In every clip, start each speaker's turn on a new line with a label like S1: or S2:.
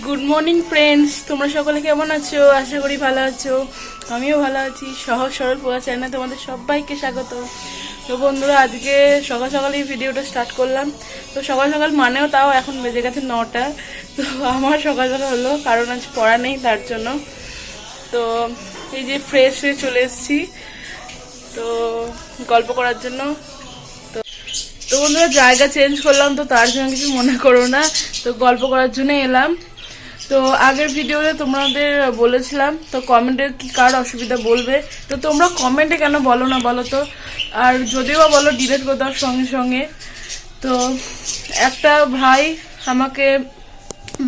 S1: Good morning friends, তোমরা সকলে কেমন আছো? আশা করি ভালো আছো। আমিও ভালো আছি। সহজ সরল পোয়া চ্যানেলে তোমাদের সবাইকে স্বাগত। তো বন্ধুরা, আজকে সকাল সকাল এই ভিডিওটা স্টার্ট করলাম। তো সকাল সকাল মানেও তাও এখন বেজে গেছে 9টা। তো আমার সকাল সকাল হলো কারণ আজ পড়া নেই, তার জন্য। তো এই যে ফ্রেশ হয়ে চলে এসেছি তো গল্প করার জন্য। তো বন্ধুরা, জায়গা চেঞ্জ করলাম, তো তার জন্য কিছু মনে করো না। তো গল্প করার জন্য এলাম। তো আগের ভিডিওতে তোমাদের বলেছিলাম তো কমেন্টে কি কার অসুবিধা বলবে। তো তোমরা কমেন্টে কেন বলো না বলো তো? আর যদিও বা বলো ডিলিট করে দেওয়ার সঙ্গে সঙ্গে। তো একটা ভাই আমাকে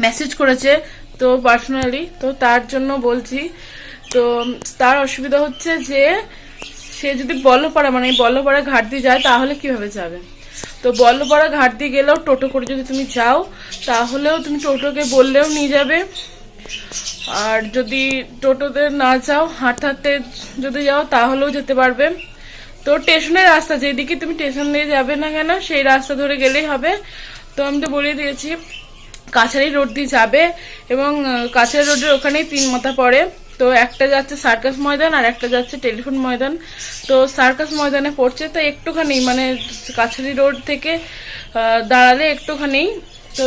S1: মেসেজ করেছে তো পার্সোনালি, তো তার জন্য বলছি। তো তার অসুবিধা হচ্ছে যে সে যদি বল্লপাড়া মানে বল্লপাড়া ঘাট দিয়ে যায় তাহলে কিভাবে যাবে। তো বল্লপাড়া ঘাট দিয়ে গেলেও টোটো করে যদি তুমি যাও তাহলেও তুমি টোটোকে বললেও নিয়ে যাবে। আর যদি টোটোতে না যাও, হাঁটতে হাঁটতে যদি যাও তাহলেও যেতে পারবে। তো স্টেশনের রাস্তা, যেদিকে তুমি স্টেশন দিয়ে যাবে না কেন সেই রাস্তা ধরে গেলেই হবে। তো আমি তো বলে দিয়েছি কাছারি রোড দিয়ে যাবে, এবং কাছারি রোডের ওখানেই 3 মাথা পড়ে। তো একটা যাচ্ছে সার্কাস ময়দান আর একটা যাচ্ছে টেলিফোন ময়দান। তো সার্কাস ময়দানে পড়ছে, তো একটুখানি মানে কাছারি রোড থেকে দাঁড়ালে একটুখানি তো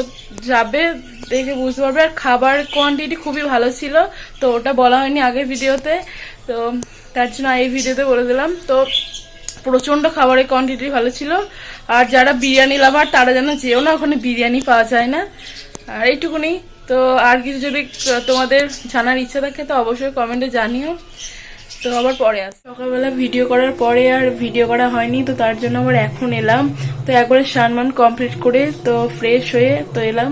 S1: যাবে, দেখে বুঝতে পারবে। আর খাবার কোয়ান্টিটি খুবই ভালো ছিল, তো ওটা বলা হয়নি আগের ভিডিওতে, তো তার জন্য এই ভিডিওতে বলে দিলাম। তো প্রচণ্ড খাবারের কোয়ান্টিটি ভালো ছিল। আর যারা বিরিয়ানি লাভার তারা যেন যেও না, ওখানে বিরিয়ানি পাওয়া যায় না। আর এইটুকুনি। তো আর কিছু যদি তোমাদের জানার ইচ্ছা থাকে তো অবশ্যই কমেন্টে জানিও। তো আবার পরে সকালবেলা ভিডিও করার পরে আর ভিডিও করা হয়নি, তো তার জন্য আবার এখন এলাম। তো একবারে স্নান কমপ্লিট করে তো ফ্রেশ হয়ে তো এলাম।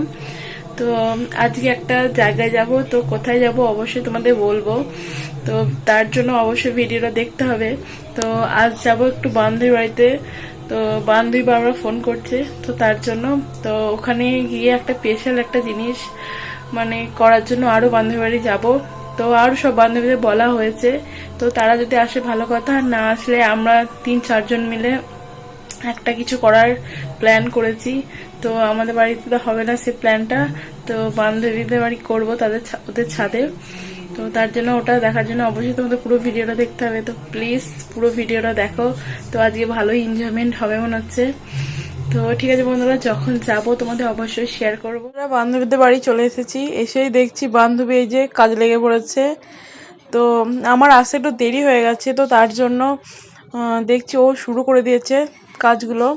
S1: তো আজকে একটা জায়গায় যাব, তো কোথায় যাব অবশ্যই তোমাদের বলবো। তো তার জন্য অবশ্যই ভিডিওটা দেখতে হবে। তো আজ যাব একটু বান্ধবীর বাড়িতে। তো বান্ধবী বারবার ফোন করছে, তো তার জন্য তো ওখানে গিয়ে একটা স্পেশাল একটা জিনিস মানে করার জন্য আরও বান্ধবী বাড়ি যাবো। তো আরও সব বান্ধবীদের বলা হয়েছে, তো তারা যদি আসে ভালো কথা, না আসলে আমরা 3-4 জন মিলে একটা কিছু করার প্ল্যান করেছি। তো আমাদের বাড়িতে তো হবে না সে প্ল্যানটা, তো বান্ধবীদের বাড়ি করবো ওদের ছাদে। তো তার জন্য ওটা দেখার জন্য অবশ্যই তোমাদের পুরো ভিডিওটা দেখতে হবে। তো প্লিজ পুরো ভিডিওটা দেখো। তো আজকে ভালোই এনজয়মেন্ট হবে মনে হচ্ছে। তো ঠিক আছে বন্ধুরা, যখন যাব তোমাদের অবশ্যই শেয়ার করবো। বান্ধবীদের বাড়ি চলে এসেছি, এসেই দেখছি বান্ধবী এই যে কাজ লেগে পড়েছে। তো আমার আসতে একটু দেরি হয়ে গেছে, তো তার জন্য দেখছি ও শুরু করে দিয়েছে কাজগুলো।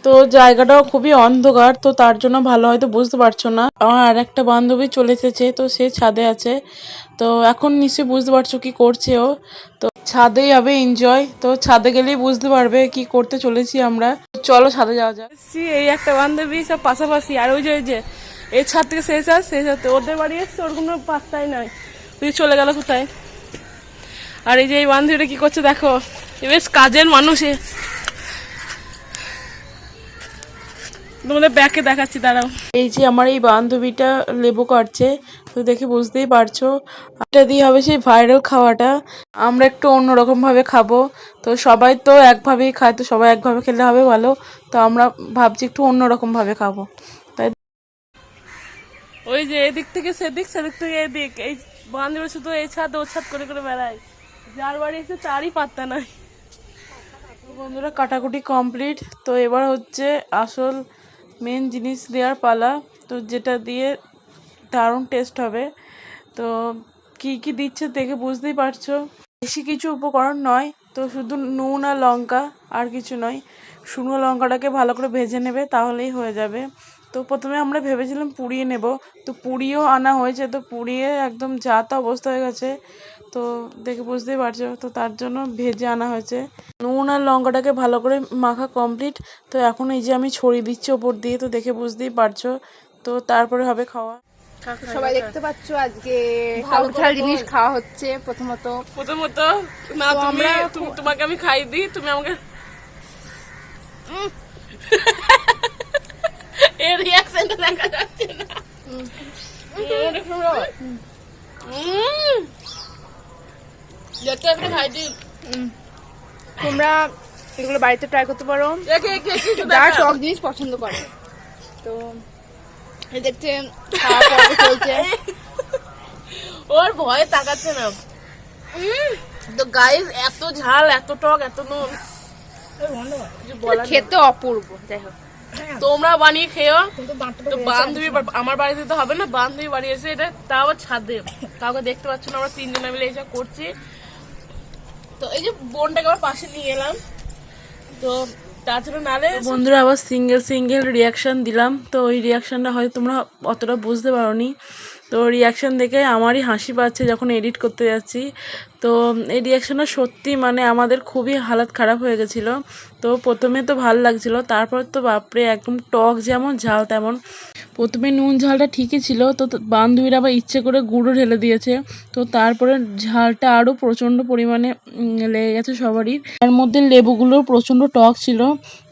S1: তো জায়গাটাও খুবই অন্ধকার, তো তার জন্য ভালো হয়তো বুঝতে পারছো না। আমার আর একটা বান্ধবী চলে এসেছে, তো সে ছাদে আছে। তো এখন নিশ্চয়ই বুঝতে পারছো কি করছে ও। তো ছাদেই হবে এনজয়, তো ছাদে গেলেই বুঝতে পারবে কি করতে চলেছি আমরা। চলো ছাদে যাওয়া যাক। এই একটা বান্ধবী সব পাশাপাশি, আর ওই যে এই ছাদ থেকে সেই ছাদ ওদের বাড়ি এসছে, ওর কোনো পাত্তাই নয়। তুই চলে গেল কোথায়? আর এই যে এই বান্ধবীটা কি করছে দেখো, বেশ কাজের মানুষ। তোমাদের ব্যাকে দেখাচ্ছি, দাঁড়াও। এই যে আমার এই বান্ধবীটা লেবু কাটছে, তো দেখে বুঝতেই পারছো এটা দিয়ে হবে সেই ভাইরাল খাওয়াটা। আমরা একটু অন্যরকম ভাবে খাবো। তো সবাই তো একভাবেই খায়, তো সবাই একভাবে খেলে হবে ভালো। তো আমরা ভাবছি একটু অন্যরকম ভাবে খাবো, তাই। ওই যে এদিক থেকে সেদিক, সেদিক থেকে এদিক, এই বান্ধবী শুধু এই ছাদ ও ছাদ করে করে বেড়ায়। যার বাড়ি এসে তারই পাত্তা নাই। বন্ধুরা, কাটাকুটি কমপ্লিট। তো এবার হচ্ছে আসল মেন জিনিস দেওয়ার পালা, তো যেটা দিয়ে দারুণ টেস্ট হবে। তো কি কি দিচ্ছে দেখে বুঝতেই পারছো। বেশি কিছু উপকরণ নয়, তো শুধু নুন আর লঙ্কা, আর কিছু নয়। শুকনো লঙ্কাটাকে ভালো করে ভেজে নেবে, তাহলেই হয়ে যাবে। তো প্রথমে আমরা ভেবেছিলাম পুড়িয়ে নেব, তো পুড়িয়েও আনা হয়েছে, তো পুড়িয়ে একদম যা তা অবস্থা হয়ে গেছে। তো দেখে বুঝতেই পারছো, তো তার জন্য ভেজে আনা হয়েছে। নুন আর লঙ্কাটাকে ভালো করে মাখা কমপ্লিট। তো এখন এই যে আমি ছড়িয়ে দিচ্ছি ওপর দিয়ে, তো দেখে বুঝতেই পারছো। তো তারপরে হবে খাওয়া।
S2: সবাই দেখতে পাচ্ছ আজকে ঝাল জিনিস খাওয়া হচ্ছে। প্রথমত
S1: না, তোমাকে আমি খাই দিই, তুমি আমাকে এর রিঅ্যাকশনটা দেখা যাচ্ছে না।
S2: তোমরা এগুলো বাড়িতে ট্রাই করতে পারো, যারা টক জিনিস পছন্দ করে। তো এই দেখতে খাওয়া পর্ব চলছে।
S1: ওর ভয়ে তাকাচ্ছে না। তো গাইস এত ঝাল, এত টক, এত নুন, কিছু বলার নেই।
S2: খেতে অপূর্ব। যাই হোক,
S1: তোমরা বানিয়ে খেও। তো বান্ধবী, আমার বাড়িতে তো হবে না, বান্ধবী বানিয়েছে এটা, তাও আবার ছাদে, কাউকে দেখতে পাচ্ছ না, আমরা তিনজনে মিলে এইসব করছি। তো এই যে বোনটাকে আবার পাশে নিয়ে এলাম, তো তার জন্য নালে বন্ধুরা আবার সিঙ্গেল রিয়াকশন দিলাম। তো ওই রিয়াকশনটা হয়তো তোমরা অতটা বুঝতে পারোনি। তো রিয়াকশন দেখে আমারই হাসি পাচ্ছে যখন এডিট করতে যাচ্ছি। তো এই রিয়াকশনটা সত্যি মানে আমাদের খুবই হালাত খারাপ হয়ে গেছিলো। তো প্রথমে তো ভালো লাগছিলো, তারপর তো বাপরে একদম টক যেমন ঝাল তেমন। প্রথমে নুন ঝালটা ঠিকই ছিল, তো বান্ধবীরা আবার ইচ্ছে করে গুঁড়ো ঢেলে দিয়েছে। তো তারপরে ঝালটা আরও প্রচণ্ড পরিমাণে লেগে গেছে সবারই। এর মধ্যে লেবুগুলোর প্রচণ্ড টক ছিল।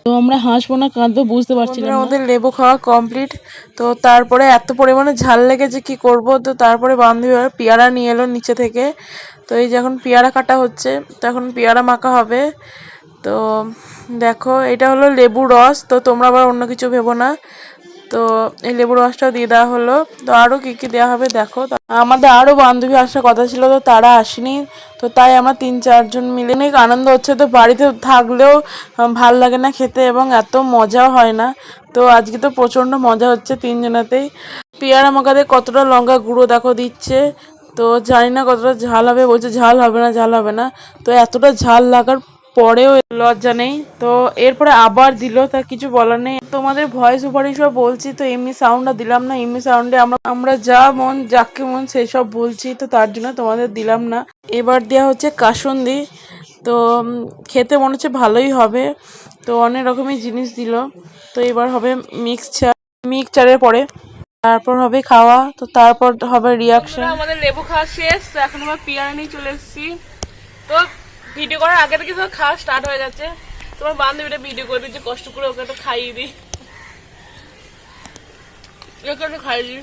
S1: তো আমরা হাসবো না কাঁদবো বুঝতে পারছিলাম না। আমাদের লেবু খাওয়া কমপ্লিট। তো তারপরে এত পরিমাণে ঝাল লেগেছে কি করব। তো তারপরে বান্ধবী আর পেয়ারা নিয়ে এলো নিচে থেকে। তো এই যে এখন পেয়ারা কাটা হচ্ছে, তো এখন পেয়ারা মাখা হবে। তো দেখো এটা হলো লেবু রস, তো তোমরা আবার অন্য কিছু ভেবো না। তো এই লেবু রসটাও দিয়ে দেওয়া হলো। তো আরও কী কী দেওয়া হবে দেখো। আমাদের আরও বান্ধবী আসার কথা ছিল, তো তারা আসেনি। তো তাই আমরা 3-4 জন মিলে অনেক আনন্দ হচ্ছে। তো বাড়িতে থাকলেও ভাল লাগে না খেতে, এবং এত মজাও হয় না। তো আজকে তো প্রচণ্ড মজা হচ্ছে তিনজনাতেই। পেয়ারা মাখাতে কতটা লঙ্কা গুঁড়ো দেখো দিচ্ছে। তো জানি না কতটা ঝাল হবে, বলছে ঝাল হবে না, ঝাল হবে না। তো এতটা ঝাল লাগার পরেও লজ্জা নেই। তো এরপরে আবার দিল, তা কিছু বলার নেই। তোমাদের ভয়েস ওভার সব বলছি, তো এমনি সাউন্ডটা দিলাম না। এমনি সাউন্ডে আমরা যা মন যাকে মন সেই সব বলছি, তো তার জন্য তোমাদের দিলাম না। এবার দেওয়া হচ্ছে কাসুন্দি। তো খেতে মনে হচ্ছে ভালোই হবে। তো অনেক রকমের জিনিস দিল। তো এবার হবে মিক্সচারের পরে তারপর হবে খাওয়া। তো তারপর হবে রিয়াকশন। আমাদের লেবু খাওয়া শেষ, তো এখন আমরা পেয়ারা নিয়ে চলে এসেছি। তো ভিডিও করার আগে থেকে তো খাওয়া স্টার্ট হয়ে গেছে। তোমার বান্ধবীটা ভিডিও করবি যে কষ্ট করে ওকে একটু খাইয়ে দিই, ওকে একটু খাইয়ে দিই।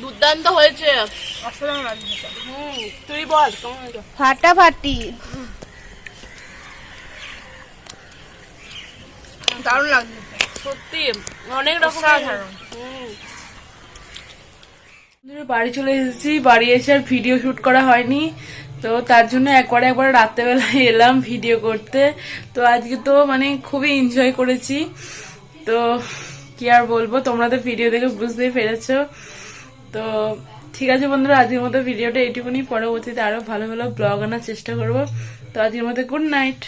S1: দুর্দান্ত হয়েছে। তুই বল কেমন হয়েছে?
S2: ফাটাফাটি, দারুণ লাগছে
S1: সত্যি, অনেক রকম। বাড়ি চলে এসেছি, বাড়ি এসে আর ভিডিও শুট করা হয়নি। তো তার জন্য একবার রাত্রেবেলায় এলাম ভিডিও করতে। তো আজকে তো মানে খুবই এনজয় করেছি। তো কি আর বলবো, তোমরা তো ভিডিও দেখে বুঝতেই পেরেছো। তো ঠিক আছে বন্ধুরা, আজকের মতো ভিডিওটা এইটুকুনি। পরবর্তীতে আরো ভালো ভালো ব্লগ আনার চেষ্টা করবো। তো আজকের মতো গুড নাইট।